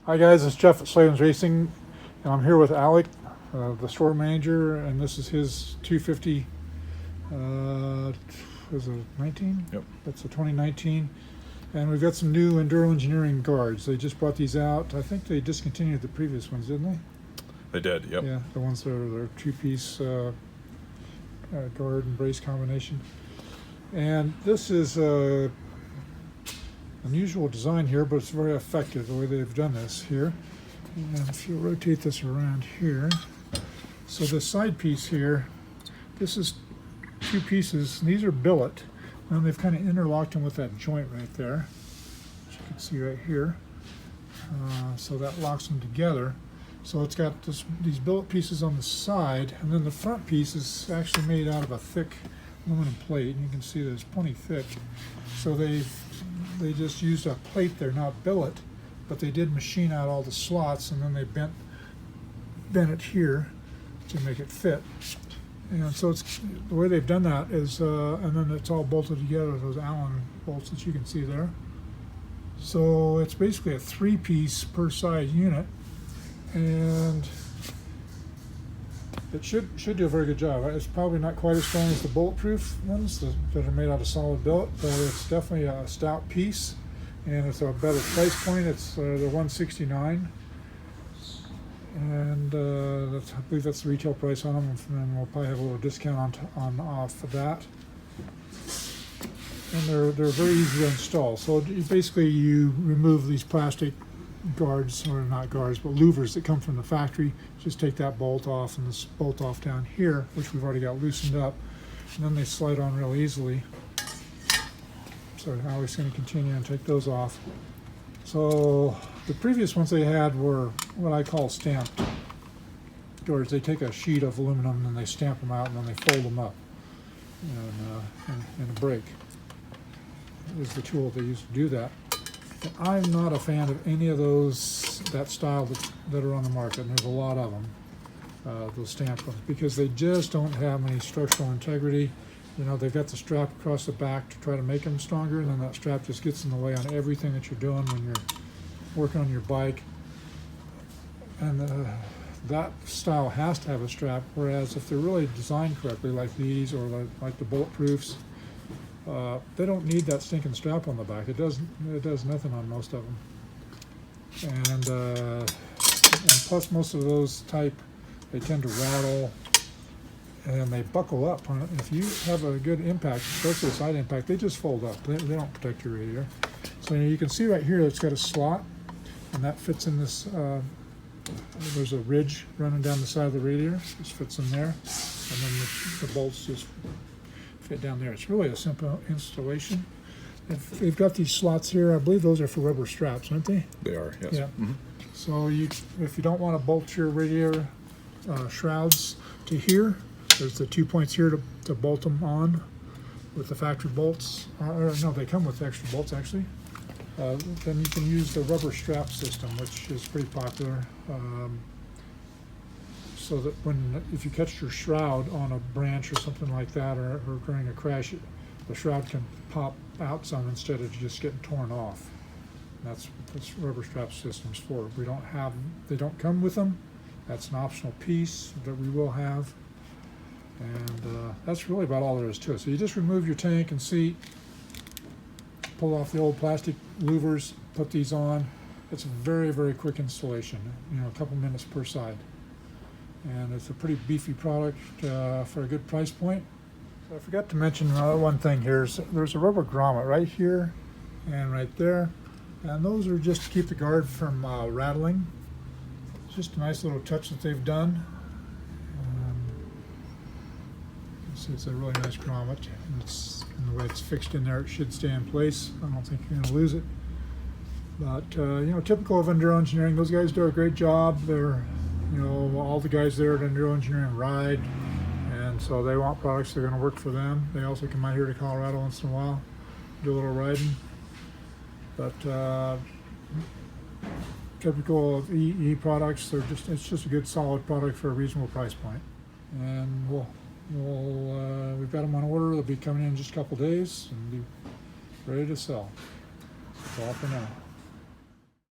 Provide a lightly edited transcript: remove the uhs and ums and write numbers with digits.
Hi guys, it's Jeff at Slavens Racing, and I'm here with Alec, the store manager, and this is his 250, was it 19? Yep. That's a 2019, and we've got some new Enduro Engineering guards. They just brought these out. I think they discontinued the previous ones, didn't they? They did, yep. Yeah, the ones that are their two-piece guard and brace combination. And this is unusual design here, but it's very effective the way they've done this here. And if you rotate this around here, so the side piece here, this is two pieces, and these are billet, and they've kind of interlocked them with that joint right there, which you can see right here. So that locks them together. So it's got these billet pieces on the side, and then the front piece is actually made out of a thick aluminum plate, and you can see that it's plenty thick. So they just used a plate there, not billet, but they did machine out all the slots, and then they bent it here to make it fit. And so it's the way they've done that is, and then it's all bolted together with those Allen bolts that you can see there. So it's basically a three-piece per side unit, and it should do a very good job. It's probably not quite as strong as the bulletproof ones that are made out of solid billet, but it's definitely a stout piece, and it's a better price point. It's the $169, and I believe that's the retail price on them, and we'll probably have a little discount on off of that. And they're very easy to install. So basically, you remove these plastic guards, or not guards, but louvers that come from the factory. Just take that bolt off and this bolt off down here, which we've already got loosened up, and then they slide on real easily. So now we're going to continue and take those off. So the previous ones they had were what I call stamped guards. They take a sheet of aluminum and they stamp them out, and then they fold them up in a brake. Is the tool they use to do that. I'm not a fan of any of those, that style that are on the market, and there's a lot of them, those stamped ones, because they just don't have any structural integrity. You know, they've got the strap across the back to try to make them stronger, and then that strap just gets in the way on everything that you're doing when you're working on your bike. And that style has to have a strap, whereas if they're really designed correctly, like these, or like the bulletproofs, they don't need that stinking strap on the back. It does nothing on most of them. And plus most of those type, they tend to rattle and they buckle up. If you have a good impact, especially a side impact, they just fold up. They don't protect your radiator. So you can see right here it's got a slot, and that fits in this, there's a ridge running down the side of the radiator. This fits in there, and then the bolts just fit down there. It's really a simple installation. They've got these slots here. I believe those are for rubber straps, aren't they? They are, yes. Yeah. Mm-hmm. So if you don't want to bolt your radiator shrouds to here, there's the 2 points here to bolt them on with the factory bolts. Or no, they come with extra bolts actually. Then you can use the rubber strap system, which is pretty popular. So that if you catch your shroud on a branch or something like that, or during a crash, the shroud can pop out some instead of just getting torn off. That's rubber strap systems for. They don't come with them. That's an optional piece that we will have, and that's really about all there is to it. So you just remove your tank and seat, pull off the old plastic louvers, put these on. It's a very, very quick installation. A couple minutes per side. And it's a pretty beefy product for a good price point. So I forgot to mention one thing here. There's a rubber grommet right here and right there. And those are just to keep the guard from rattling. It's just a nice little touch that they've done. You can see it's a really nice grommet. And the way it's fixed in there, it should stay in place. I don't think you're going to lose it. But, typical of Enduro Engineering, those guys do a great job. They're all the guys there at Enduro Engineering ride, and so they want products that are going to work for them. They also come out here to Colorado once in a while, do a little riding. But typical of EE products, it's just a good solid product for a reasonable price point. And we've got them on order. They'll be coming in just a couple days and be ready to sell. That's all for now.